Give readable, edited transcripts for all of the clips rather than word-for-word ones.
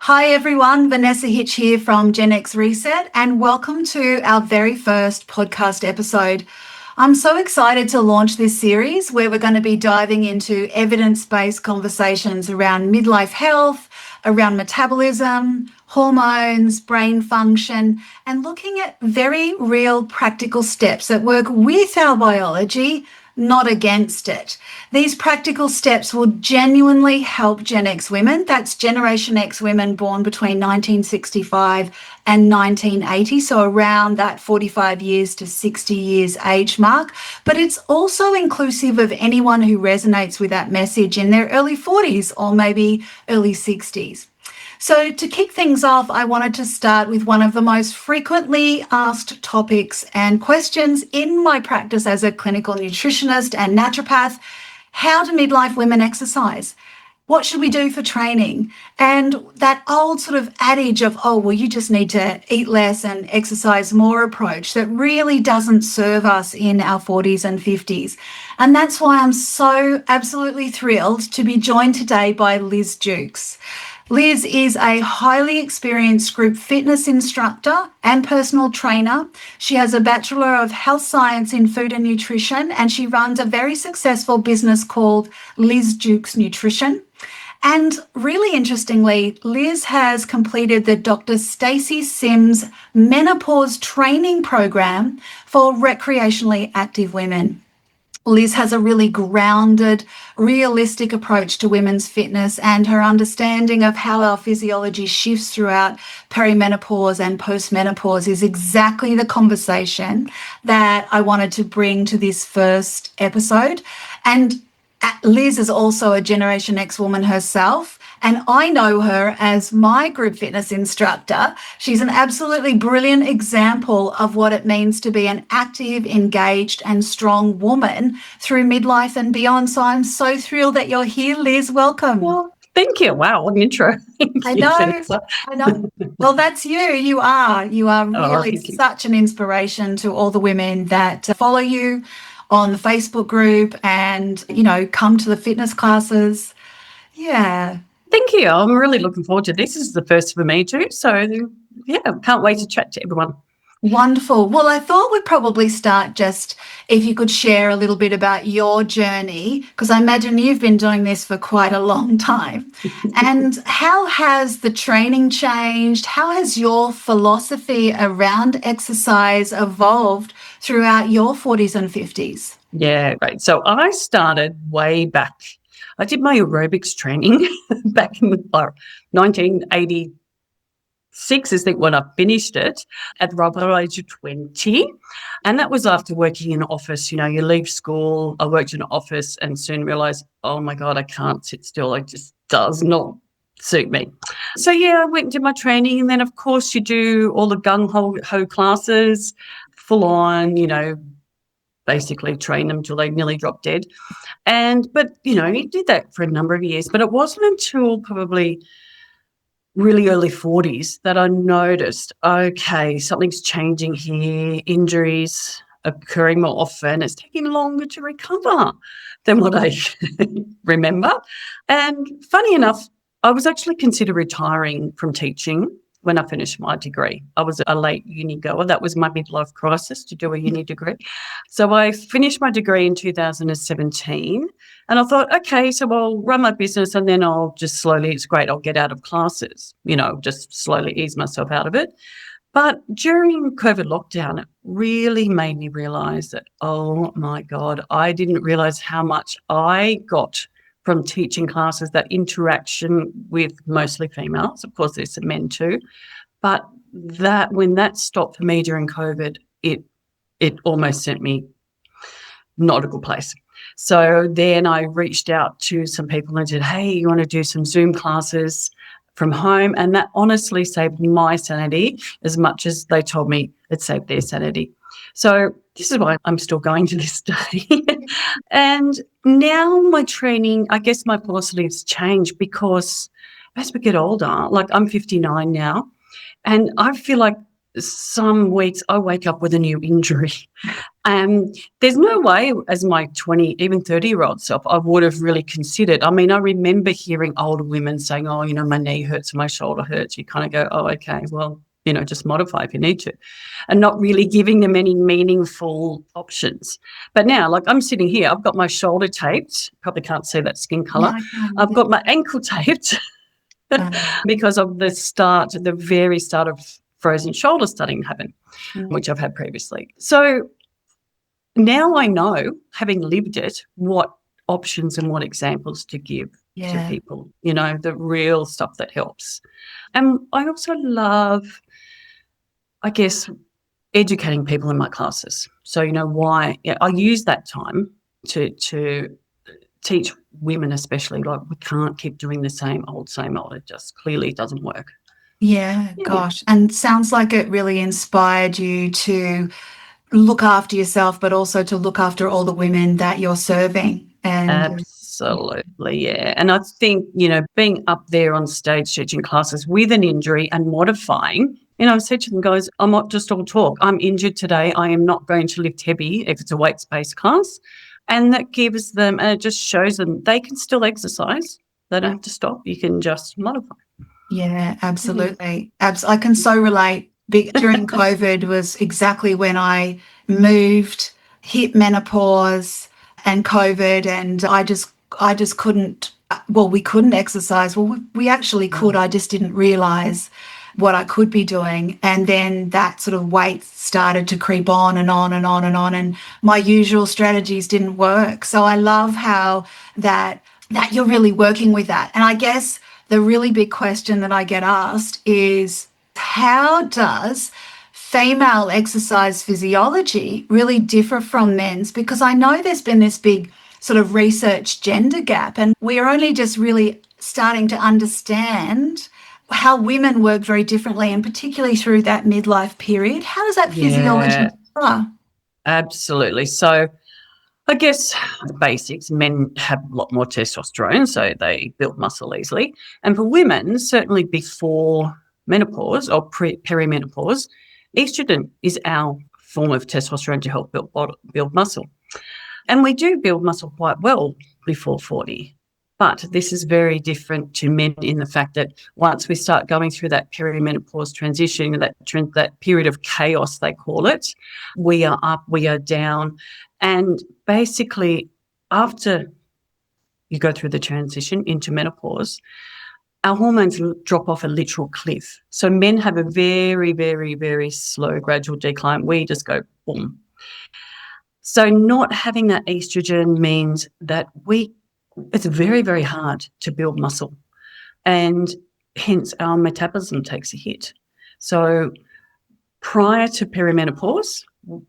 Hi everyone, Vanessa Hitch here from GenX Reset, and welcome to our very first podcast episode. I'm so excited to launch this series where we're going to be diving into evidence-based conversations around midlife health, around metabolism, hormones, brain function, and looking at very real practical steps that work with our biology, not against it. These practical steps will genuinely help Gen X women, that's Generation X women born between 1965 and 1980, so around that 45 years to 60 years age mark. But it's also inclusive of anyone who resonates with that message in their early 40s or maybe early 60s. So to kick things off, I wanted to start with one of the most frequently asked topics and questions in my practice as a clinical nutritionist and naturopath. How do midlife women exercise? What should we do for training? And that old sort of adage of, oh, well, you just need to eat less and exercise more approach that really doesn't serve us in our 40s and 50s. And that's why I'm so absolutely thrilled to be joined today by Liz Jukes. Liz is a highly experienced group fitness instructor and personal trainer. She has a Bachelor of Health Science in food and nutrition, and she runs a very successful business called Liz Jukes Nutrition. And really interestingly, Liz has completed the Dr. Stacy Sims Menopause training program for recreationally active women. Liz has a really grounded, realistic approach to women's fitness, and her understanding of how our physiology shifts throughout perimenopause and postmenopause is exactly the conversation that I wanted to bring to this first episode. And Liz is also a Generation X woman herself, and I know her as my group fitness instructor. She's an absolutely brilliant example of what it means to be an active, engaged, and strong woman through midlife and beyond. So I'm so thrilled that you're here, Liz. Welcome. Well, thank you. Wow, what an intro. I know. Well, that's you. You are really such an inspiration to all the women that follow you on the Facebook group and, come to the fitness classes. Yeah. Thank you. I'm really looking forward to this. This is the first for me too. So, yeah, can't wait to chat to everyone. Wonderful. Well, I thought we'd probably start just if you could share a little bit about your journey, because I imagine you've been doing this for quite a long time. And how has the training changed? How has your philosophy around exercise evolved throughout your 40s and 50s? Yeah, great. So I started way back. I did my aerobics training back in the 1986, I think, when I finished it at the ripe old age of 20. And that was after working in an office. You leave school. I worked in an office and soon realised, oh, my God, I can't sit still. It just does not suit me. So, I went and did my training. And then, of course, you do all the gung-ho classes, full on, basically train them till they nearly drop dead. But he did that for a number of years. But it wasn't until probably really early 40s that I noticed, okay, something's changing here, injuries occurring more often. It's taking longer to recover than what I remember. And funny enough, I was actually considered retiring from teaching when I finished my degree. I was a late uni goer. That was my midlife crisis, to do a uni degree. So I finished my degree in 2017 and I thought, okay, so I'll run my business and then I'll just slowly, it's great, I'll get out of classes, just slowly ease myself out of it. But during COVID lockdown, it really made me realise that, oh my God, I didn't realise how much I got from teaching classes, that interaction with mostly females. Of course, there's some men too. But that when that stopped for me during COVID, it almost sent me not a good place. So then I reached out to some people and said, hey, you want to do some Zoom classes from home? And that honestly saved my sanity as much as they told me it saved their sanity. So this is why I'm still going to this day. And now my training, I guess my philosophy has changed because as we get older, like I'm 59 now, and I feel like some weeks I wake up with a new injury. There's no way as my 20, even 30-year-old self, I would have really considered. I mean, I remember hearing older women saying, oh, my knee hurts, my shoulder hurts. You kind of go, oh, okay, well, just modify if you need to, and not really giving them any meaningful options. But now, like I'm sitting here, I've got my shoulder taped. Probably can't see that skin color. Yeah, I've got my ankle taped because of the very start of frozen shoulder starting to happen, which I've had previously. So now I know, having lived it, what options and what examples to give to people, the real stuff that helps. And I also love, I guess, educating people in my classes. So, why I use that time to teach women especially, like we can't keep doing the same old. It just clearly doesn't work. Yeah, gosh. And sounds like it really inspired you to look after yourself, but also to look after all the women that you're serving. And absolutely, yeah. And I think, being up there on stage teaching classes with an injury and modifying, I said to them, guys, I'm not just all talk. I'm injured today. I am not going to lift heavy if it's a weights-based class. And that gives them, and it just shows them they can still exercise. They don't have to stop. You can just modify. Yeah, absolutely. I can so relate. During COVID was exactly when I moved, hit menopause and COVID, and I just couldn't, we couldn't exercise. Well, we actually could. I just didn't realize what I could be doing. And then that sort of weight started to creep on and on and on and on, and my usual strategies didn't work. So I love how that you're really working with that. And I guess the really big question that I get asked is, how does female exercise physiology really differ from men's? Because I know there's been this big sort of research gender gap, and we're only just really starting to understand how women work very differently, and particularly through that midlife period. How does that physiology differ? Absolutely. So I guess the basics, men have a lot more testosterone, so they build muscle easily. And for women, certainly before menopause or perimenopause, estrogen is our form of testosterone to help build muscle. And we do build muscle quite well before 40. But this is very different to men in the fact that once we start going through that perimenopause transition, that period of chaos, they call it, we are up, we are down. And basically, after you go through the transition into menopause, our hormones drop off a literal cliff. So men have a very, very, very slow, gradual decline. We just go boom. So not having that estrogen means that it's very, very hard to build muscle, and hence our metabolism takes a hit. So prior to perimenopause,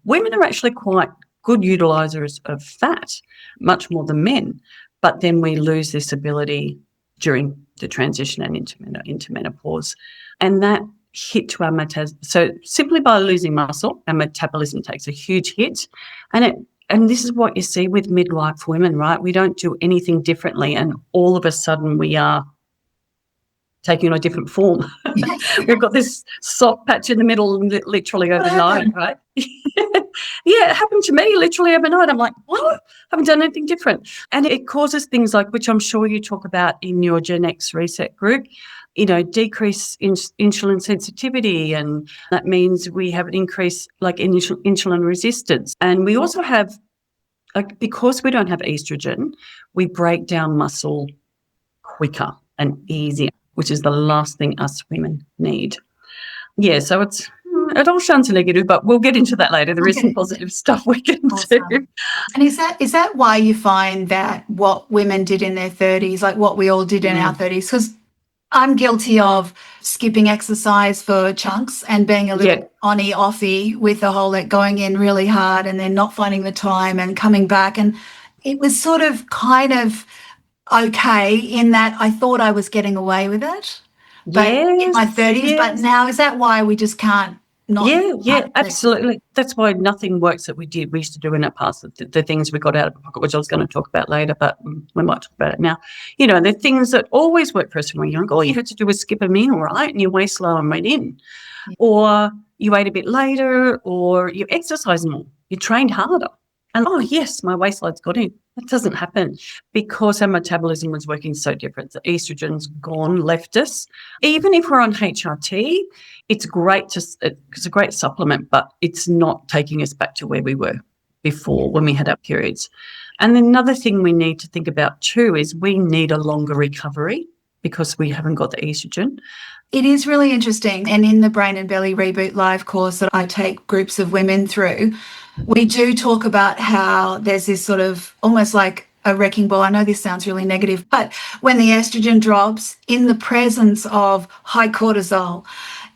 women are actually quite good utilisers of fat, much more than men. But then we lose this ability during the transition and into menopause. And that hit to our metabolism. So simply by losing muscle, our metabolism takes a huge hit. And this is what you see with midlife women, right? We don't do anything differently, and all of a sudden we are taking on a different form. We've got this soft patch in the middle literally overnight, right? Yeah, it happened to me literally overnight. I'm like, what? I haven't done anything different. And it causes things like, which I'm sure you talk about in your GenX Reset group, decrease insulin sensitivity, and that means we have an increase like insulin resistance. And we also have, because we don't have estrogen, we break down muscle quicker and easier, which is the last thing us women need. Yeah, so it all sounds negative, but we'll get into that later. There is some positive stuff we can do. And is that why you find that what women did in their 30s, like what we all did in our 30s? Because I'm guilty of skipping exercise for chunks and being a little on-offy with the whole going in really hard and then not finding the time and coming back. And it was sort of kind of okay in that I thought I was getting away with it. But in my 30s, but now is that why we just can't not? Yeah, absolutely. That's why nothing works that we did. We used to do in our past, the things we got out of the pocket, which I was going to talk about later, but we might talk about it now. The things that always work for us when we're young. All you had to do was skip a meal, right? And your waist lower and went in. Or, you ate a bit later or you exercised more, you trained harder. And, oh, yes, my waist load's got in. That doesn't happen because our metabolism was working so different. The estrogen's gone, left us. Even if we're on HRT, it's a great supplement, but it's not taking us back to where we were before when we had our periods. And another thing we need to think about too is we need a longer recovery because we haven't got the estrogen. It is really interesting. And in the Brain and Belly Reboot Live course that I take groups of women through, we do talk about how there's this sort of almost like a wrecking ball. I know this sounds really negative, but when the estrogen drops in the presence of high cortisol,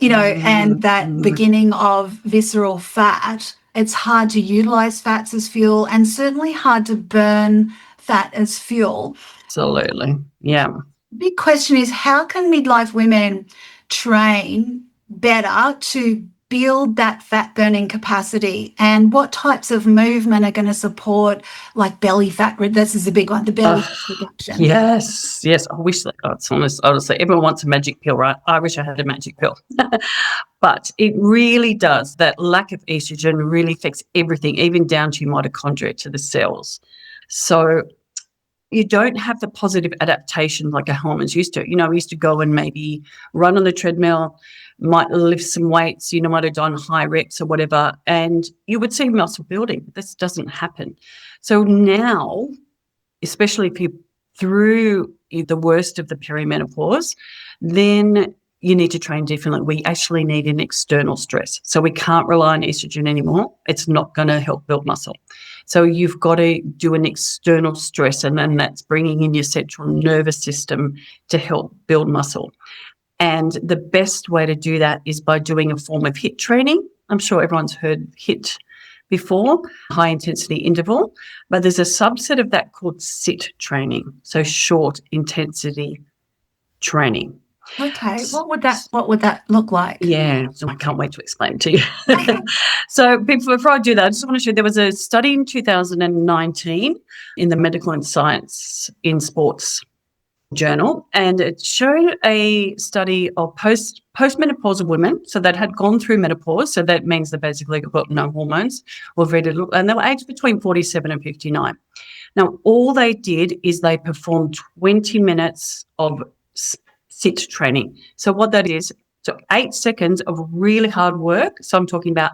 and that beginning of visceral fat, it's hard to utilize fats as fuel and certainly hard to burn fat as fuel. Absolutely. Yeah. Big question is, how can midlife women train better to build that fat burning capacity, and what types of movement are going to support like belly fat? This is a big one, the belly fat reduction. Yes. I wish that, it's honest, honestly, everyone wants a magic pill, right? I wish I had a magic pill. But it really does. That lack of estrogen really affects everything, even down to your mitochondria, to the cells. So you don't have the positive adaptation like our hormones used to. We used to go and maybe run on the treadmill, might lift some weights, might have done high reps or whatever, and you would see muscle building. This doesn't happen. So now, especially if you're through the worst of the perimenopause, then you need to train differently. We actually need an external stress. So we can't rely on estrogen anymore. It's not going to help build muscle. So you've got to do an external stress, and then that's bringing in your central nervous system to help build muscle. And the best way to do that is by doing a form of HIIT training. I'm sure everyone's heard HIIT before, high intensity interval, but there's a subset of that called SIT training, so short intensity training. Okay, what would that look like? Yeah, so I can't wait to explain it to you. So before I do that, I just want to show you there was a study in 2019 in the Medical and Science in Sports journal, and it showed a study of postmenopausal women. So that had gone through menopause, so that means they basically got no hormones or very little, and they were aged between 47 and 59. Now, all they did is they performed 20 minutes of SIT training. So what that is, so 8 seconds of really hard work. So I'm talking about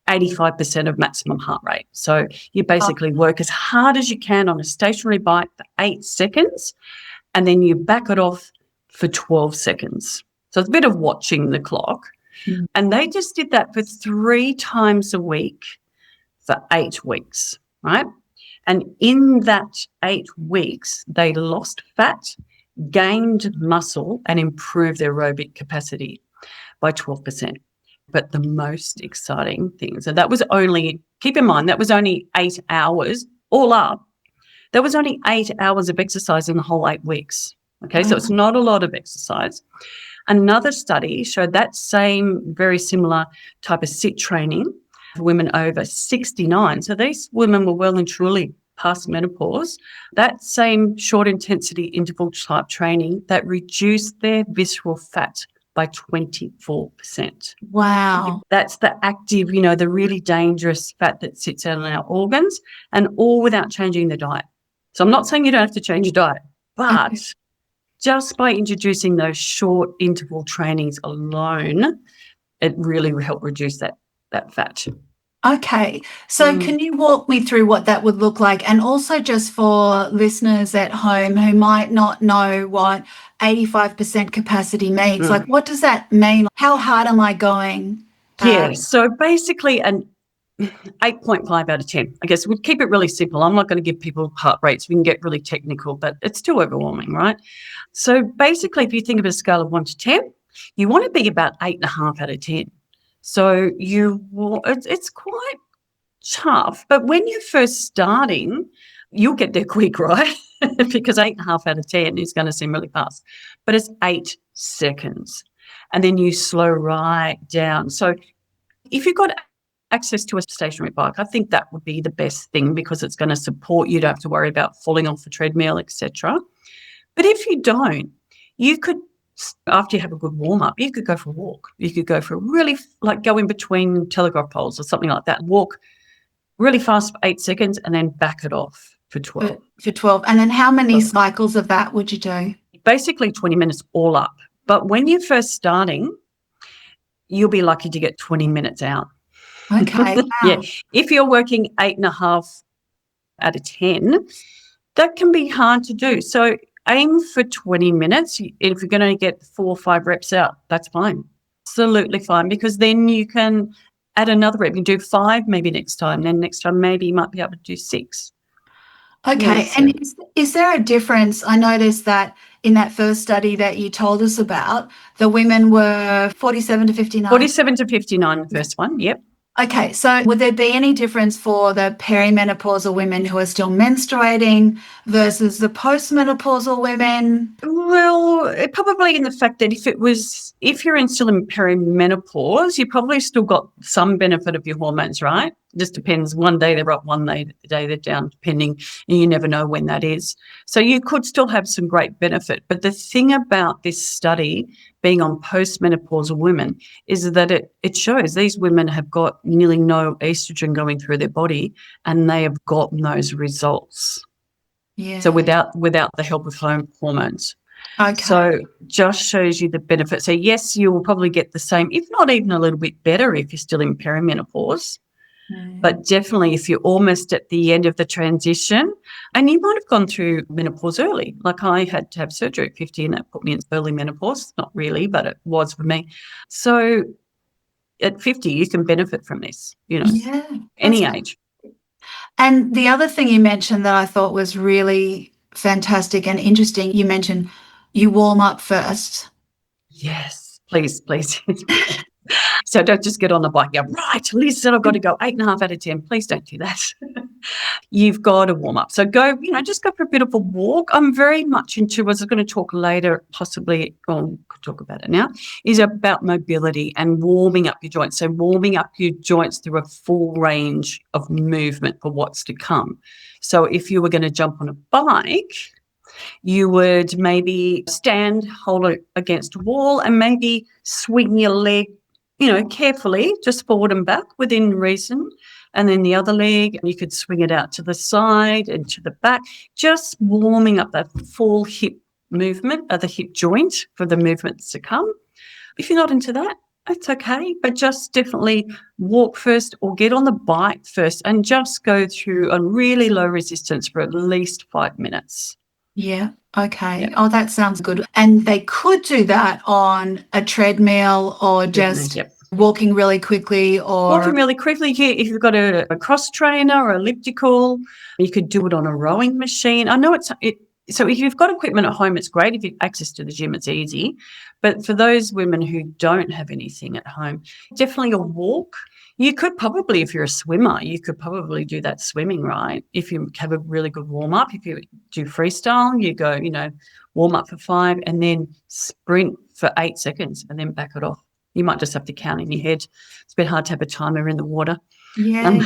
85% of maximum heart rate. So you basically work as hard as you can on a stationary bike for 8 seconds, and then you back it off for 12 seconds. So it's a bit of watching the clock. Mm. And they just did that for 3 times a week for 8 weeks, right? And in that 8 weeks, they lost fat, gained muscle, and improved their aerobic capacity by 12%. But the most exciting thing, so that was only, keep in mind, that was only 8 hours all up. There was only 8 hours of exercise in the whole 8 weeks. Okay, so it's not a lot of exercise. Another study showed that same very similar type of SIT training for women over 69. So these women were well and truly past menopause. That same short intensity interval type training that reduced their visceral fat by 24%. Wow. That's the active, the really dangerous fat that sits out in our organs, and all without changing the diet. So I'm not saying you don't have to change your diet, but just by introducing those short interval trainings alone, it really will help reduce that fat. Okay, so can you walk me through what that would look like? And also just for listeners at home who might not know what 85% capacity means, like what does that mean? How hard am I going? Yeah, so basically an 8.5 out of 10. I guess we'd keep it really simple. I'm not going to give people heart rates. We can get really technical, but it's too overwhelming, right? So basically, if you think of a scale of 1 to 10, you want to be about 8.5 out of 10. So it's quite tough, but when you're first starting, you'll get there quick, right? Because 8.5 out of 10 is going to seem really fast, but it's 8 seconds. And then you slow right down. So if you've got access to a stationary bike, I think that would be the best thing because it's going to support you. You don't have to worry about falling off the treadmill, etc. But if you don't, you could After you have a good warm-up, you could go for a walk. You could go for a really, like go in between telegraph poles or something like that, walk really fast for 8 seconds and then back it off for 12. For 12. And then how many cycles of that would you do? Basically 20 minutes all up. But when you're first starting, you'll be lucky to get 20 minutes out. Okay. Wow. Yeah. If you're working 8.5 out of 10, that can be hard to do. So aim for 20 minutes. If you're going to get 4 or 5 reps out, that's fine. Absolutely fine, because then you can add another rep. You do 5 maybe next time. Then next time maybe you might be able to do 6. Okay. Yeah, And is there a difference? I noticed that in that first study that you told us about, the women were 47 to 59. 47 to 59, the first one. Yep. Okay, so would there be any difference for the perimenopausal women who are still menstruating versus the postmenopausal women? Well, probably in the fact that if you're still in perimenopause, you probably still got some benefit of your hormones, right? It just depends. One day they're up, one day they're down, depending, and you never know when that is. So you could still have some great benefit. But the thing about this study being on postmenopausal women is that it shows these women have got nearly no estrogen going through their body, and they have gotten those results. Yeah. So without the help of hormones. Okay. So just shows you the benefit. So yes, you will probably get the same, if not even a little bit better if you're still in perimenopause. But definitely if you're almost at the end of the transition, and you might have gone through menopause early. Like I had to have surgery at 50 and that put me in early menopause. Not really, but it was for me. So at 50, you can benefit from this, any age. And the other thing you mentioned that I thought was really fantastic and interesting, you mentioned you warm up first. Yes, please. So don't just get on the bike. Yeah, right, Liz said I've got to go 8.5 out of 10. Please don't do that. You've got to warm up. So go, just go for a bit of a walk. I'm very much into, as I'm going to talk later, possibly, could talk about it now, is about mobility and warming up your joints. So warming up your joints through a full range of movement for what's to come. So if you were going to jump on a bike, you would maybe stand, hold it against a wall, and maybe swing your leg, carefully, just forward and back within reason. And then the other leg, you could swing it out to the side and to the back, just warming up that full hip movement of the hip joint for the movements to come. If you're not into that, it's okay, but just definitely walk first or get on the bike first and just go through a really low resistance for at least 5 minutes. Yeah. Okay. Yeah. Oh, that sounds good. And they could do that on a treadmill or just walking really quickly If you've got a cross trainer or elliptical, you could do it on a rowing machine. I know so if you've got equipment at home, it's great. If you have access to the gym, it's easy. But for those women who don't have anything at home, definitely a walk. You could probably, if you're a swimmer, you could probably do that swimming, right? If you have a really good warm-up, if you do freestyle, you go, warm up for 5 and then sprint for 8 seconds and then back it off. You might just have to count in your head. It's a bit hard to have a timer in the water. Yeah.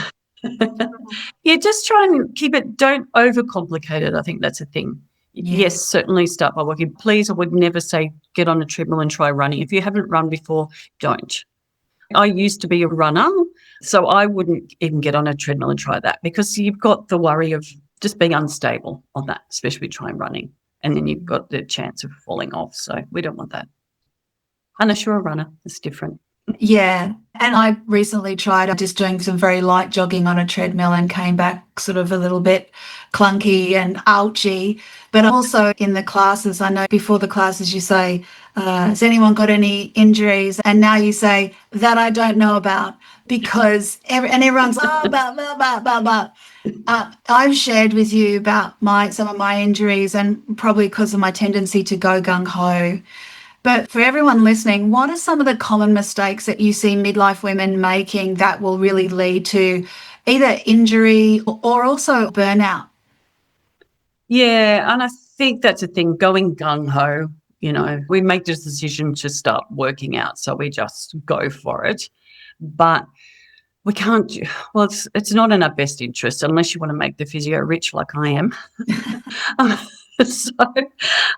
Yeah, just try and keep it, don't overcomplicate it. I think that's a thing. Yeah. Yes, certainly start by walking. Please, I would never say get on a treadmill and try running. If you haven't run before, don't. I used to be a runner, so I wouldn't even get on a treadmill and try that because you've got the worry of just being unstable on that, especially trying running. And then you've got the chance of falling off. So we don't want that. Unless you're a runner, it's different. Yeah. And I recently tried just doing some very light jogging on a treadmill and came back sort of a little bit clunky and ouchy. But also in the classes, I know before the classes you say, has anyone got any injuries? And now you say, that I don't know about, because everyone's, blah, blah, blah, blah, blah. I've shared with you about some of my injuries, and probably because of my tendency to go gung-ho. But for everyone listening, what are some of the common mistakes that you see midlife women making that will really lead to either injury or also burnout? Yeah, and I think that's a thing, going gung-ho. We make this decision to start working out, so we just go for it. But we can't, it's not in our best interest unless you want to make the physio rich like I am. So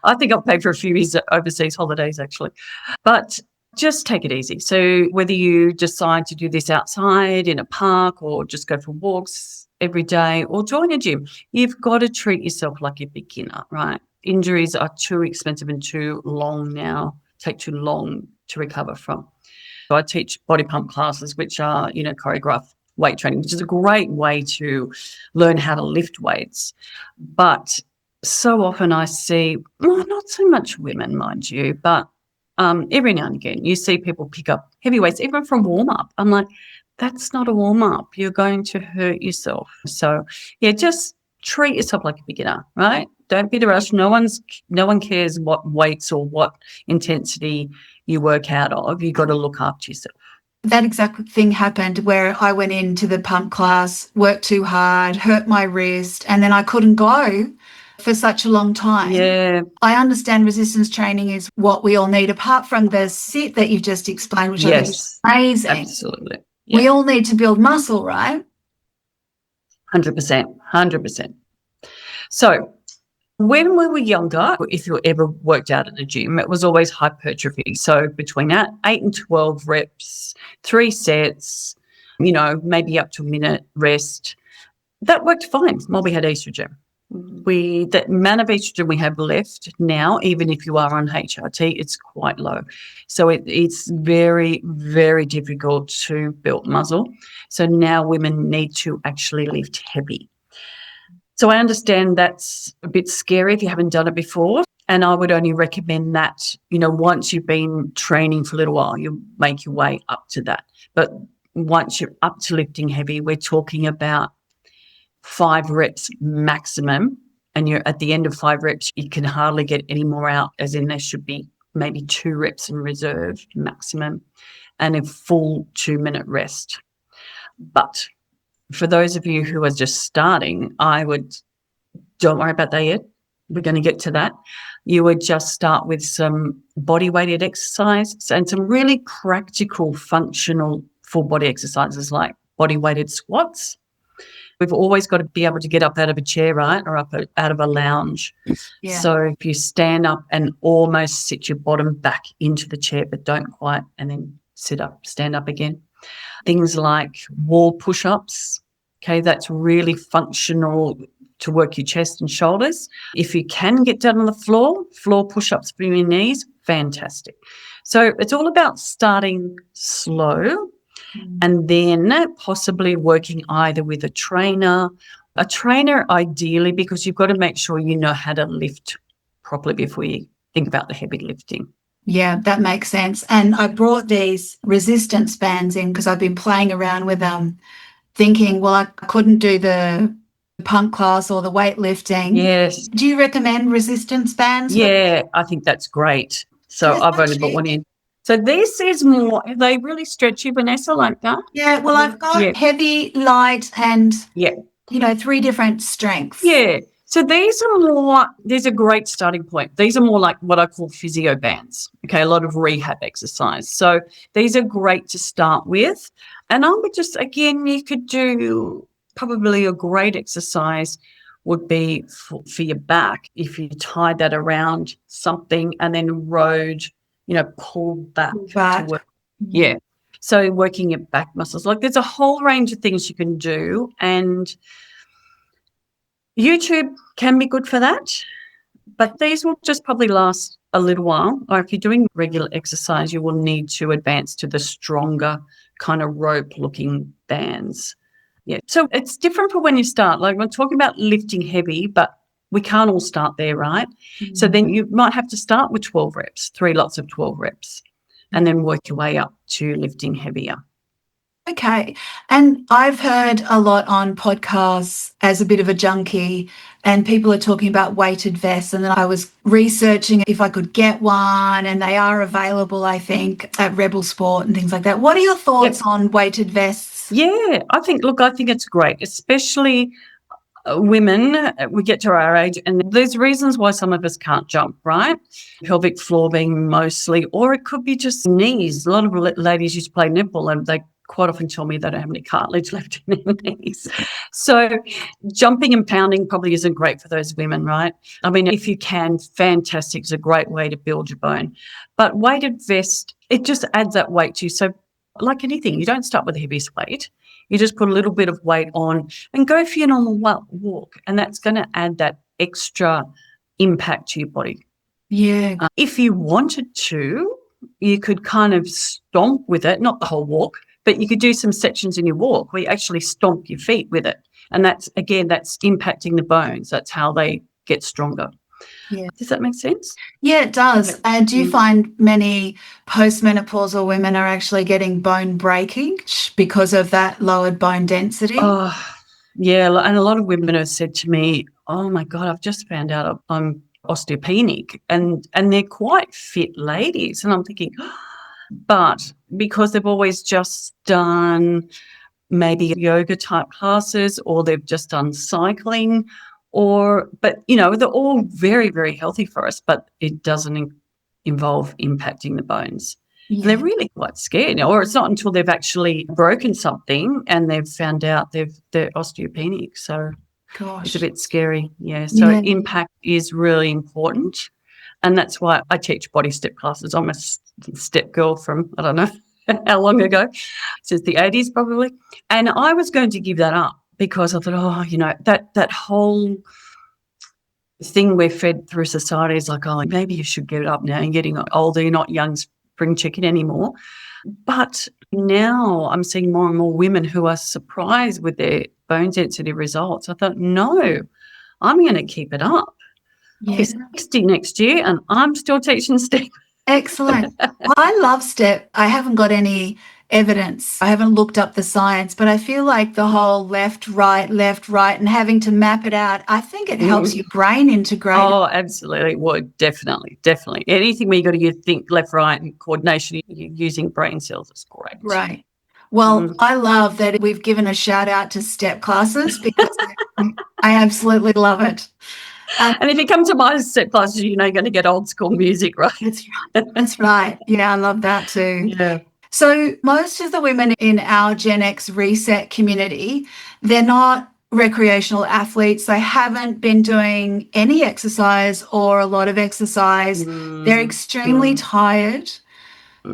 I think I'll pay for a few overseas holidays, actually. But just take it easy. So whether you decide to do this outside in a park or just go for walks every day or join a gym, you've got to treat yourself like a beginner, right? Injuries are too expensive and too long now, take too long to recover from. So I teach body pump classes, which are, choreographed weight training, which is a great way to learn how to lift weights. But so often I see, well, not so much women, mind you, but every now and again you see people pick up heavy weights, even from warm-up. I'm like, that's not a warm-up. You're going to hurt yourself. So, yeah, just treat yourself like a beginner, right? Don't be the rush. No one cares what weights or what intensity you work out of. You've got to look after yourself. That exact thing happened where I went into the pump class, worked too hard, hurt my wrist, and then I couldn't go for such a long time. Yeah. I understand resistance training is what we all need, apart from the sit that you've just explained, which I think is amazing. Absolutely. Yeah. We all need to build muscle, right? 100%. So when we were younger, if you ever worked out at the gym, it was always hypertrophy. So between 8 and 12 reps, 3 sets, maybe up to a minute rest. That worked fine while we had estrogen. The amount of estrogen we have left now, even if you are on HRT, it's quite low. So it's very, very difficult to build muscle. So now women need to actually lift heavy. So I understand that's a bit scary if you haven't done it before. And I would only recommend that, once you've been training for a little while, you make your way up to that. But once you're up to lifting heavy, we're talking about 5 reps maximum. And you're at the end of 5 reps, you can hardly get any more out, as in there should be maybe 2 reps in reserve maximum and a full 2-minute rest. But for those of you who are just starting, don't worry about that yet. We're going to get to that. You would just start with some body-weighted exercise and some really practical, functional full body exercises like body-weighted squats. We've always got to be able to get up out of a chair, right, or up out of a lounge. Yeah. So if you stand up and almost sit your bottom back into the chair, but don't quite, and then stand up again. Things like wall push-ups, okay, that's really functional to work your chest and shoulders. If you can get down on the floor push-ups for your knees, fantastic. So it's all about starting slow and then possibly working either with a trainer ideally, because you've got to make sure you know how to lift properly before you think about the heavy lifting. Yeah, that makes sense. And I brought these resistance bands in because I've been playing around with them, thinking, well, I couldn't do the pump class or the weightlifting. Yes. Do you recommend resistance bands? Yeah, I think that's great. So I've only got one in. So this is more, are they really stretchy, Vanessa, like that? Yeah, well, I've got heavy, light, and, 3 different strengths. Yeah. So these are a great starting point. These are more like what I call physio bands, okay, a lot of rehab exercise. So these are great to start with. And I would just, again, you could do probably a great exercise would be for your back if you tied that around something and then pulled back to work. Yeah. So working your back muscles. Like there's a whole range of things you can do, and YouTube can be good for that, but these will just probably last a little while. Or if you're doing regular exercise, you will need to advance to the stronger kind of rope-looking bands. Yeah. So it's different for when you start. Like we're talking about lifting heavy, but we can't all start there, right? Mm-hmm. So then you might have to start with 12 reps, 3 lots of 12 reps, and then work your way up to lifting heavier. Okay. And I've heard a lot on podcasts as a bit of a junkie, and people are talking about weighted vests. And then I was researching if I could get one, and they are available, I think, at Rebel Sport and things like that. What are your thoughts on weighted vests? Yeah, I think it's great, especially women. We get to our age and there's reasons why some of us can't jump, right? Pelvic floor being mostly, or it could be just knees. A lot of ladies used to play netball and they quite often tell me they don't have any cartilage left in their knees. So jumping and pounding probably isn't great for those women, right? I mean, if you can, fantastic. It's a great way to build your bone. But weighted vest, it just adds that weight to you. So like anything, you don't start with the heaviest weight. You just put a little bit of weight on and go for your normal walk. And that's going to add that extra impact to your body. Yeah. If you wanted to, you could kind of stomp with it, not the whole walk, but you could do some sections in your walk where you actually stomp your feet with it. And that's impacting the bones. That's how they get stronger. Yeah. Does that make sense? Yeah, it does. And do you find many postmenopausal women are actually getting bone breakage because of that lowered bone density? Oh, yeah. And a lot of women have said to me, oh, my God, I've just found out I'm osteopenic. And they're quite fit ladies. And I'm thinking, but because they've always just done maybe yoga type classes, or they've just done cycling, but they're all very, very healthy for us, but it doesn't involve impacting the bones. Yeah. And they're really quite scared, or it's not until they've actually broken something and they've found out they're osteopenic. So it's a bit scary. Yeah. So impact is really important. And that's why I teach body step classes. I'm a step girl from, I don't know how long ago, since the 80s probably. And I was going to give that up because I thought, that whole thing we're fed through society is like, oh, maybe you should give it up now. You're getting older. You're not young spring chicken anymore. But now I'm seeing more and more women who are surprised with their bone density results. I thought, no, I'm going to keep it up. Yeah. He's 60 next year and I'm still teaching step. Excellent. I love step. I haven't got any evidence. I haven't looked up the science, but I feel like the whole left, right, and having to map it out, I think it helps your brain integrate. Oh, absolutely. Well, definitely. Anything where you got to think left, right, and coordination using brain cells is great. Right. Well, I love that we've given a shout out to step classes because I absolutely love it. And if you come to my step classes, you're going to get old school music, right? That's right. Yeah, I love that too. Yeah. So most of the women in our GenX Reset community, they're not recreational athletes. They haven't been doing any exercise or a lot of exercise. They're extremely tired,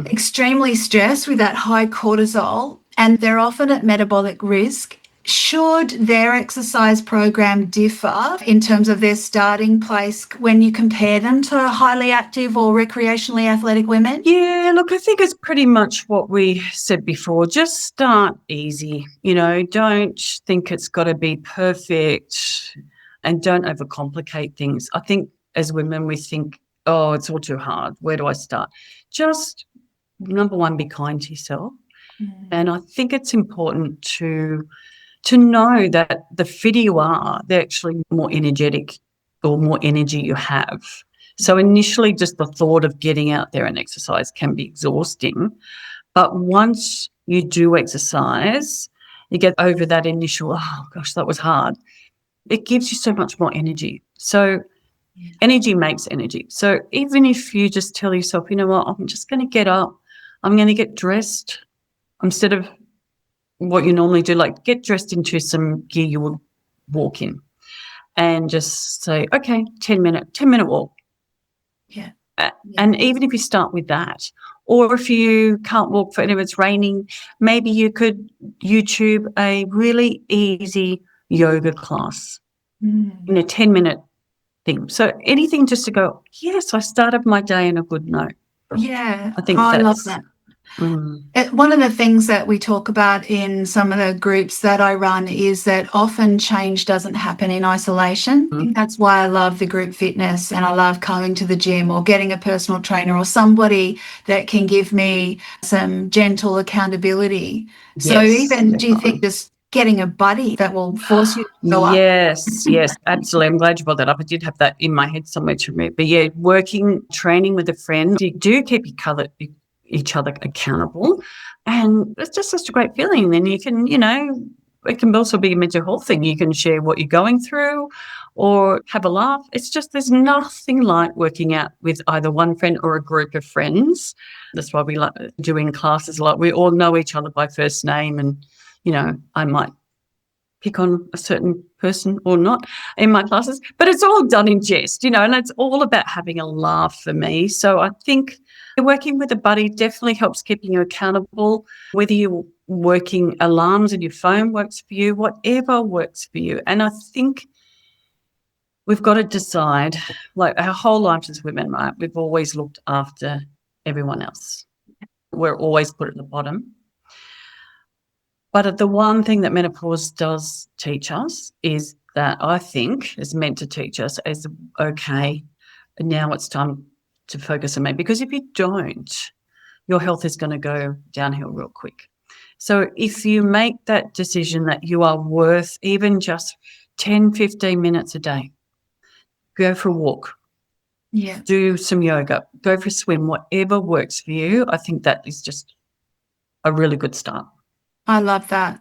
extremely stressed with that high cortisol, and they're often at metabolic risk. Should their exercise program differ in terms of their starting place when you compare them to highly active or recreationally athletic women? Yeah, look, I think it's pretty much what we said before. Just start easy. Don't think it's got to be perfect and don't overcomplicate things. I think as women, we think, oh, it's all too hard. Where do I start? Just, number one, be kind to yourself. And I think it's important to know that the fitter you are, the actually more energetic or more energy you have. So initially just the thought of getting out there and exercise can be exhausting. But once you do exercise, you get over that initial, oh, gosh, that was hard. It gives you so much more energy. So energy makes energy. So even if you just tell yourself, you know what, I'm just going to get up, I'm going to get dressed instead of what you normally do, like get dressed into some gear you will walk in and just say, okay, 10-minute walk. Yeah. And even if you start with that, or if you can't walk for if it's raining, maybe you could YouTube a really easy yoga class in a 10-minute thing. So anything just to go, yes, I started my day on a good note. Yeah. I think I love that. One of the things that we talk about in some of the groups that I run is that often change doesn't happen in isolation. I think that's why I love the group fitness and I love coming to the gym or getting a personal trainer or somebody that can give me some gentle accountability. So even, do you think just getting a buddy that will force you to go up? Yes, absolutely. I'm glad you brought that up. I did have that in my head somewhere to remember. But yeah, training with a friend, you do keep each other accountable, and it's just such a great feeling. Then you can, It can also be a mental health thing. You can share what you're going through or have a laugh. It's just there's nothing like working out with either one friend or a group of friends. That's why we like doing classes a lot. We all know each other by first name, and, I might pick on a certain person or not in my classes, but it's all done in jest, and it's all about having a laugh for me. So I think working with a buddy definitely helps keeping you accountable, whether you're working alarms in your phone works for you, whatever works for you. And I think we've got to decide, like our whole lives as women, right? We've always looked after everyone else. We're always put at the bottom. But the one thing that menopause does teach us is that I think is meant to teach us is, okay, now it's time to focus on me. Because if you don't, your health is going to go downhill real quick. So if you make that decision that you are worth even just 10, 15 minutes a day, go for a walk, do some yoga, go for a swim, whatever works for you, I think that is just a really good start. I love that.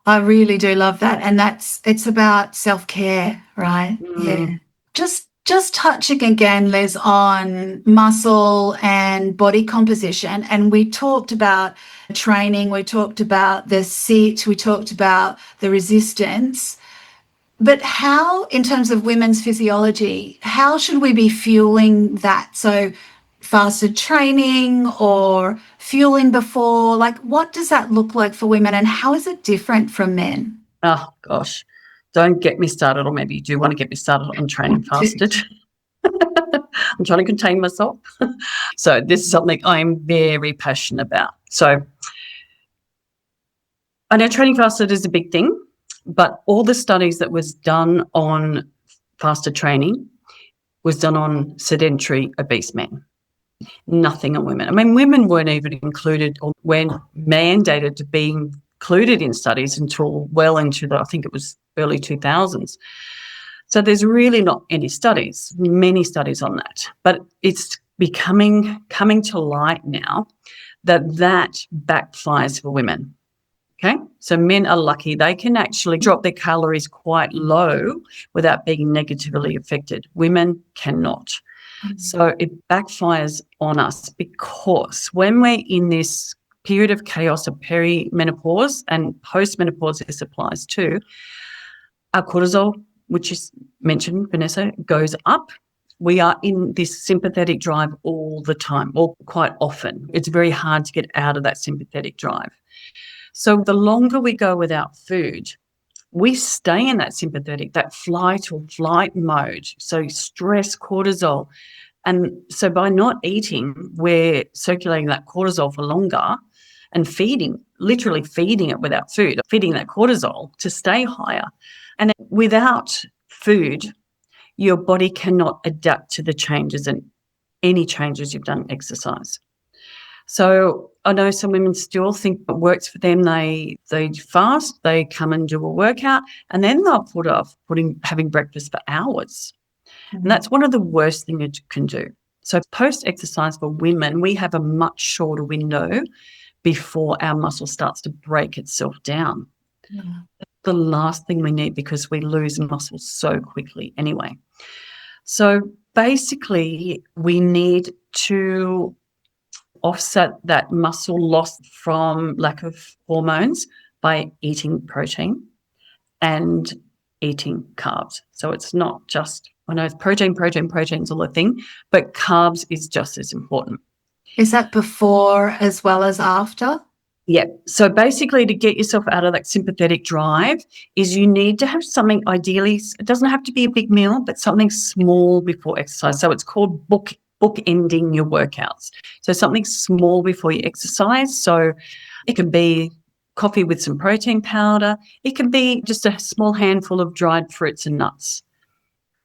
I really do love that. And it's about self-care, right? Yeah. Just touching again, Liz, on muscle and body composition. And we talked about training, we talked about the sit, we talked about the resistance. But how, in terms of women's physiology, how should we be fueling that? So fasted training or fueling before, like what does that look like for women and how is it different from men? Oh, gosh, don't get me started, or maybe you do want to get me started on training fasted. I'm trying to contain myself. So this is something I'm very passionate about. So I know training fasted is a big thing, but all the studies that was done on fasted training was done on sedentary obese men. Nothing on women. I mean, women weren't even included or weren't mandated to be included in studies until well into I think it was early 2000s. So there's really not many studies on that. But it's coming to light now that backfires for women. Okay, so men are lucky. They can actually drop their calories quite low without being negatively affected. Women cannot. So it backfires on us because when we're in this period of chaos of perimenopause and postmenopause, this applies too, our cortisol, which is mentioned, Vanessa, goes up. We are in this sympathetic drive all the time, or quite often. It's very hard to get out of that sympathetic drive. So the longer we go without food, we stay in that sympathetic, that flight or flight mode. So stress, cortisol. And so by not eating, we're circulating that cortisol for longer and literally feeding it without food, feeding that cortisol to stay higher. And without food, your body cannot adapt to the changes and any changes you've done exercise. So I know some women still think it works for them. They fast, they come and do a workout, and then they'll put off having breakfast for hours. And that's one of the worst things you can do. So post-exercise for women, we have a much shorter window before our muscle starts to break itself down. That's the last thing we need because we lose muscle so quickly anyway. So basically, we need to offset that muscle loss from lack of hormones by eating protein and eating carbs. So it's not just, I know it's protein's all the thing, but carbs is just as important. Is that before as well as after? Yeah. So basically to get yourself out of that sympathetic drive is you need to have something, ideally, it doesn't have to be a big meal, but something small before exercise. So it's called bookending your workouts. So something small before you exercise. So it can be coffee with some protein powder. It can be just a small handful of dried fruits and nuts.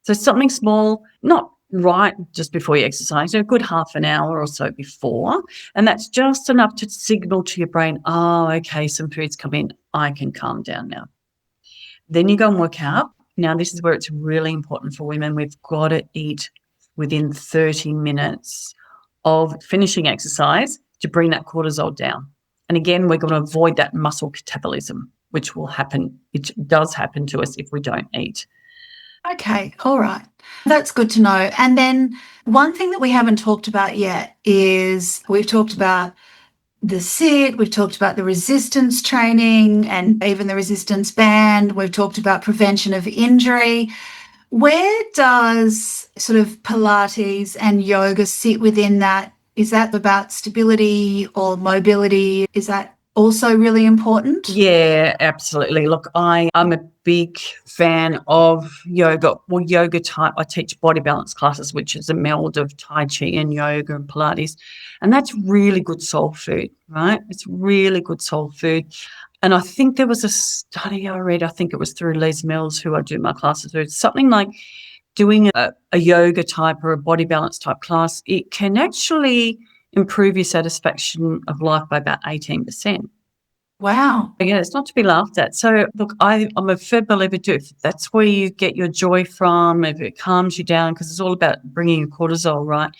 So something small, not right just before you exercise, a good half an hour or so before. And that's just enough to signal to your brain, oh, okay, some food's come in. I can calm down now. Then you go and work out. Now, this is where it's really important for women. We've got to eat within 30 minutes of finishing exercise to bring that cortisol down. And again, we're going to avoid that muscle catabolism. which will happen. It does happen to us if we don't eat. Okay, all right. That's good to know. And then one thing that we haven't talked about yet is we've talked about the sit, we've talked about the resistance training and even the resistance band, we've talked about prevention of injury. Where does sort of Pilates and yoga sit within that? Is that about stability or mobility? Is that also really important? Yeah, absolutely. Look, I'm a big fan of yoga. Well, yoga type, I teach body balance classes, which is a meld of Tai Chi and yoga and Pilates. And that's really good soul food, right? It's really good soul food. And I think there was a study I read, I think it was through Les Mills, who I do my classes with, something like doing a yoga type or a body balance type class, it can actually improve your satisfaction of life by about 18%. Wow. Yeah, it's not to be laughed at. So, look, I'm a firm believer too. If that's where you get your joy from, if it calms you down, because it's all about bringing your cortisol, right?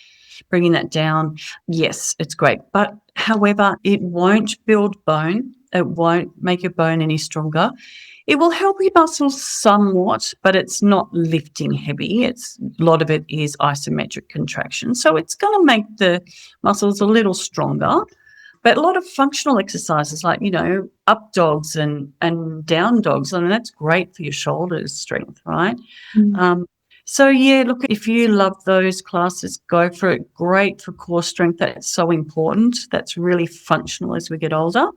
Bringing that down. Yes, it's great. But however, it won't build bone. It won't make your bone any stronger. It will help your muscles somewhat, but it's not lifting heavy. A lot of it is isometric contraction. So it's going to make the muscles a little stronger. But a lot of functional exercises like, up dogs and down dogs, I mean, that's great for your shoulders strength, right? So, yeah, look, if you love those classes, go for it. Great for core strength. That's so important. That's really functional as we get older.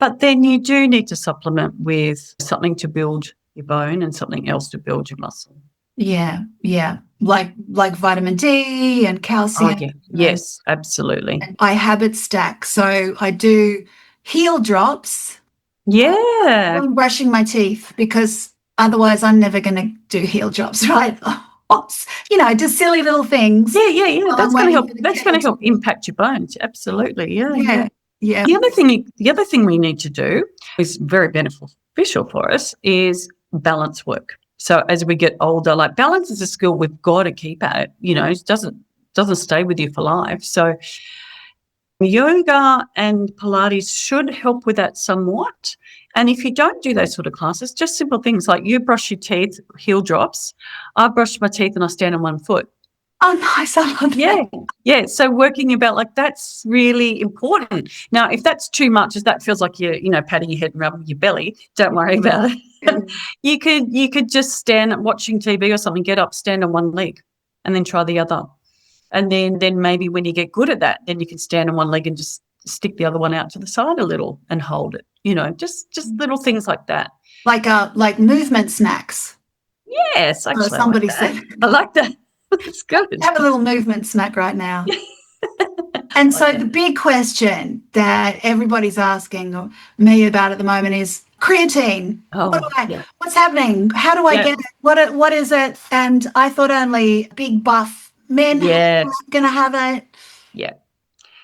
But then you do need to supplement with something to build your bone and something else to build your muscle. Yeah, yeah. Like vitamin D and calcium. Oh, yeah. Yes, absolutely. And I habit stack. So I do heel drops. Yeah. I'm brushing my teeth because otherwise I'm never going to do heel drops, right? Just silly little things. Yeah. That's going to help. That's going to help impact your bones. Absolutely. Yeah. Yeah. The other thing we need to do is very beneficial for us is balance work. So as we get older, like balance is a skill we've got to keep at. It doesn't stay with you for life. So yoga and Pilates should help with that somewhat. And if you don't do those sort of classes, just simple things like you brush your teeth, heel drops. I brush my teeth and I stand on one foot. Oh, nice. I love that. Yeah. So working your belt, like that's really important. Now, if that's too much, as that feels like you're, patting your head and rubbing your belly, don't worry about it. You could just stand watching TV or something, get up, stand on one leg, and then try the other. And then maybe when you get good at that, then you can stand on one leg and just stick the other one out to the side a little and hold it. Just little things like that. Like movement snacks. Yes, actually. Somebody said. I like that. That's good. Have a little movement snack right now. And so the big question that everybody's asking me about at the moment is creatine. What's happening? How do I get it? What is it? And I thought only big buff men are going to have it.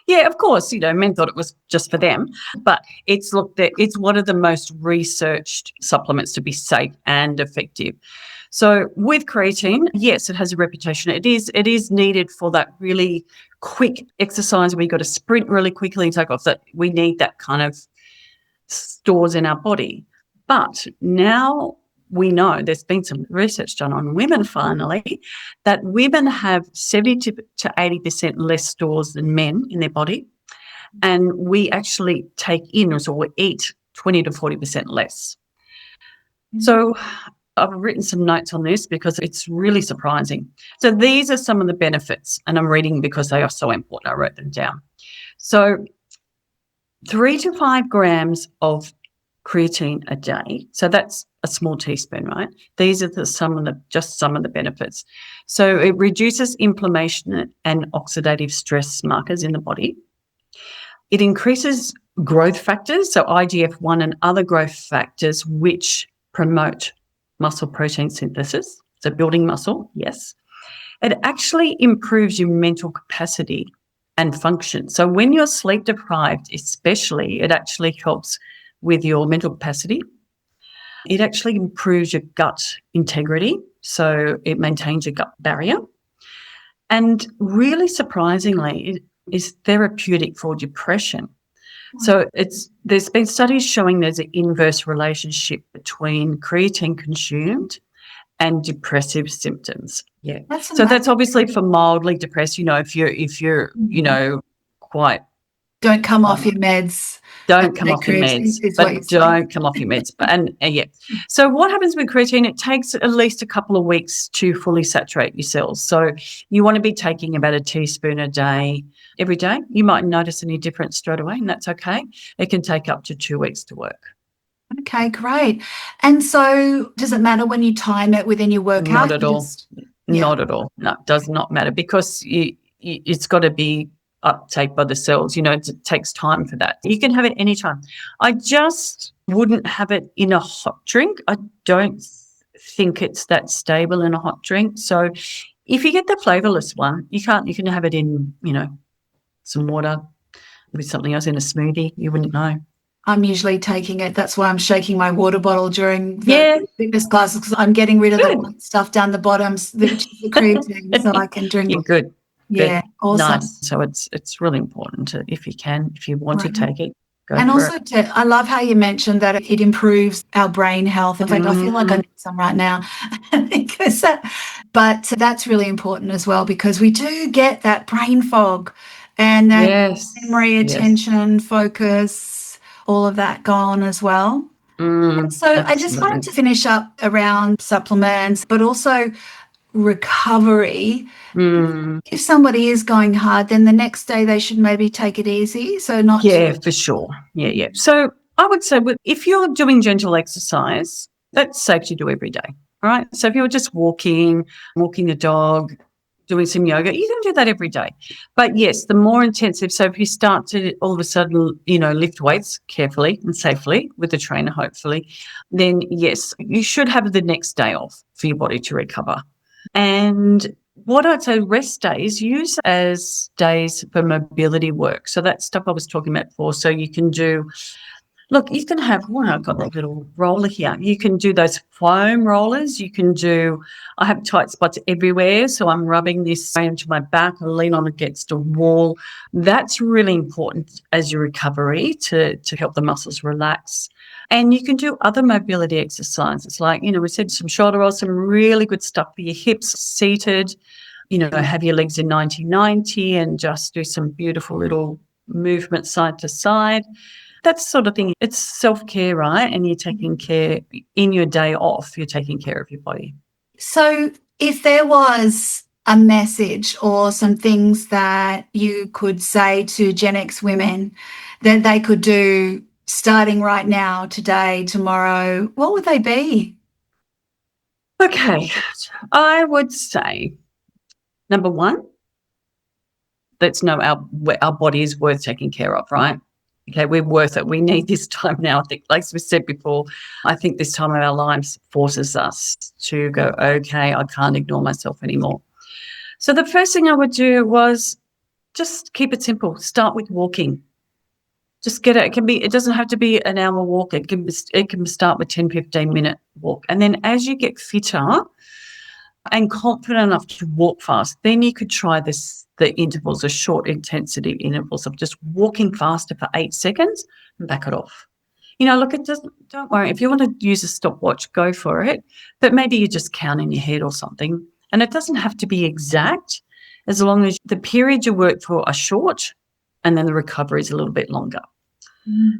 Yeah, of course, men thought it was just for them, but it's one of the most researched supplements to be safe and effective. So with creatine, yes, it has a reputation. It is needed for that really quick exercise where you've got to sprint really quickly and take off. That we need that kind of stores in our body. But now we know there's been some research done on women finally that women have 70 to 80% less stores than men in their body. And we actually take in or we eat 20 to 40% less. So I've written some notes on this because it's really surprising. So these are some of the benefits, and I'm reading because they are so important. I wrote them down. So 3 to 5 grams of creatine a day. So that's a small teaspoon, right? These are some of the benefits. So it reduces inflammation and oxidative stress markers in the body. It increases growth factors, so IGF-1 and other growth factors which promote muscle protein synthesis, so building muscle, yes. It actually improves your mental capacity and function. So when you're sleep deprived, especially, it actually helps with your mental capacity. It actually improves your gut integrity, so it maintains your gut barrier. And really surprisingly, it is therapeutic for depression. So there's been studies showing there's an inverse relationship between creatine consumed and depressive symptoms. Yeah. That's So amazing. that's obviously for mildly depressed, if you're, quite Don't come off your meds. And don't come take off your creatine meds, is what you're but saying. don't come off your meds. Yeah. So what happens with creatine? It takes at least a couple of weeks to fully saturate your cells. So you want to be taking about a teaspoon a day every day. You might notice any difference straight away, and that's okay. It can take up to 2 weeks to work. Okay, great. And so does it matter when you time it within your workout? Not at all. Yeah. Not at all. No, it does not matter because it's got to be uptake by the cells. It takes time for that. You can have it anytime. I just wouldn't have it in a hot drink. I don't think it's that stable in a hot drink. So if you get the flavorless one, you can have it in, some water with something else in a smoothie. You wouldn't know. I'm usually taking it. That's why I'm shaking my water bottle during the fitness classes, because I'm getting rid of the white stuff down the bottom, which is the creatine, so I can drink. You're good. Yeah, Good. awesome. Nice. So it's really important if you want to take it, go and for also, it. I love how you mentioned that it improves our brain health. In fact, I feel like I need some right now because but that's really important as well, because we do get that brain fog and that memory, attention, focus, all of that gone as well. So I just wanted to finish up around supplements, but also recovery. If somebody is going hard, then the next day they should maybe take it easy. So not. Yeah, for sure. Yeah. So I would say if you're doing gentle exercise, that's safe to do every day. All right. So if you're just walking the dog, doing some yoga, you can do that every day. But yes, the more intensive. So if you start to all of a sudden, lift weights carefully and safely with a trainer, hopefully, then yes, you should have the next day off for your body to recover. And what I'd say, rest days, use as days for mobility work. So that's stuff I was talking about before. So you can do, you can have, I've got that little roller here. You can do those foam rollers. I have tight spots everywhere. So I'm rubbing this into my back. I lean on against a wall. That's really important as your recovery to help the muscles relax. And you can do other mobility exercises like, we said some shoulder rolls, some really good stuff for your hips, seated, have your legs in 90-90 and just do some beautiful little movement side to side. That sort of thing. It's self-care, right? And you're taking care in your day off, you're taking care of your body. So if there was a message or some things that you could say to GenX women that they could do starting right now, today, tomorrow, what would they be? Okay. I would say, number one, let's know our body is worth taking care of, right? Okay, we're worth it. We need this time now. I think, like we said before, I think this time of our lives forces us to go, okay, I can't ignore myself anymore. So the first thing I would do was just keep it simple. Start with walking. Just get it. It doesn't have to be an hour walk. It can start with 10, 15-minute walk. And then as you get fitter and confident enough to walk fast, then you could try the intervals, the short intensity intervals of just walking faster for 8 seconds and back it off. Don't worry. If you want to use a stopwatch, go for it. But maybe you just count in your head or something. And it doesn't have to be exact, as long as the period you work for are short and then the recovery is a little bit longer.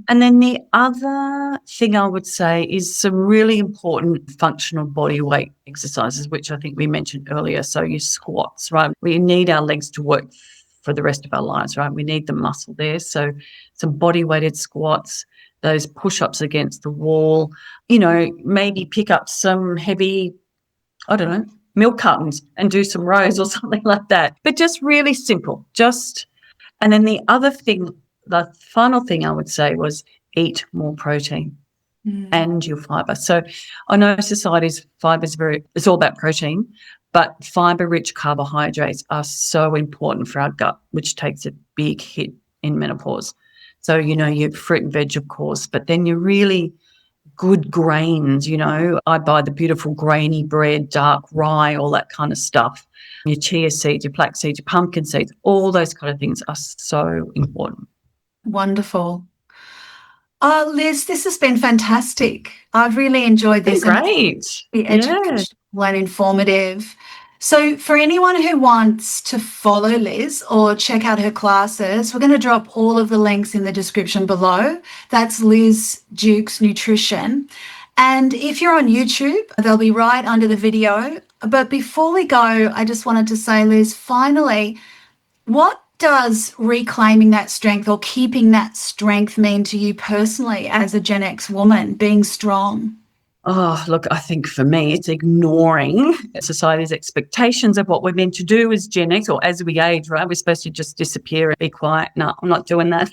And then the other thing I would say is some really important functional body weight exercises, which I think we mentioned earlier. So your squats, right? We need our legs to work for the rest of our lives, right? We need the muscle there. So some body weighted squats, those push-ups against the wall, maybe pick up some heavy, milk cartons and do some rows or something like that. But just really simple. And then the final thing I would say was eat more protein and your fiber. So I know society's fiber it's all about protein, but fiber-rich carbohydrates are so important for our gut, which takes a big hit in menopause. So, your fruit and veg, of course, but then your really good grains, I buy the beautiful grainy bread, dark rye, all that kind of stuff. Your chia seeds, your flax seeds, your pumpkin seeds, all those kind of things are so important. Wonderful. Oh, Liz, this has been fantastic. I've really enjoyed this. Been great. Be Yeah. educational and informative. So, for anyone who wants to follow Liz or check out her classes, we're going to drop all of the links in the description below. That's Liz Duke's Nutrition. And if you're on YouTube, they'll be right under the video. But before we go, I just wanted to say, Liz, finally, what does reclaiming that strength or keeping that strength mean to you personally as a Gen X woman, being strong? Oh, look, I think for me, it's ignoring society's expectations of what we're meant to do as Gen X or as we age, right? We're supposed to just disappear and be quiet. No, I'm not doing that.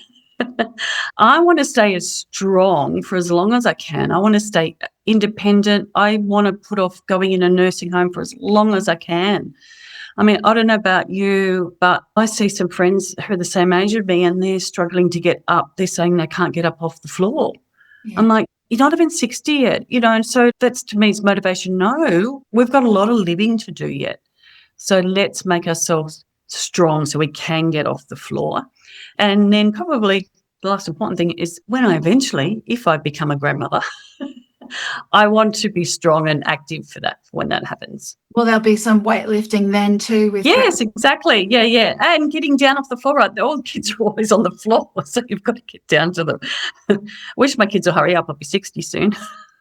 I want to stay as strong for as long as I can. I want to stay independent. I want to put off going in a nursing home for as long as I can. I mean, I don't know about you, but I see some friends who are the same age as me and they're struggling to get up. They're saying they can't get up off the floor. Yeah. I'm like, you're not even 60 yet, and so that's to me is motivation. No, we've got a lot of living to do yet. So let's make ourselves strong so we can get off the floor. And then probably the last important thing is when if I become a grandmother, I want to be strong and active for that when that happens. Well, there'll be some weightlifting then too. Yes, exactly. Yeah. And getting down off the floor, right? All the kids are always on the floor, so you've got to get down to them. Wish my kids will hurry up. I'll be 60 soon.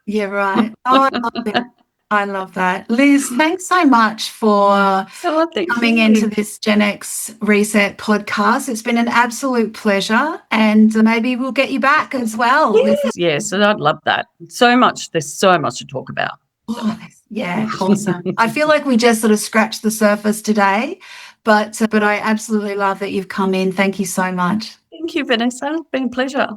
Yeah, right. Oh, I love it. I love that. Liz, thanks so much for coming into this Gen X Reset podcast. It's been an absolute pleasure, and maybe we'll get you back as well. Yes, I'd love that. So much. There's so much to talk about. Oh, yeah, awesome. I feel like we just sort of scratched the surface today, but I absolutely love that you've come in. Thank you so much. Thank you, Vanessa. It's been a pleasure.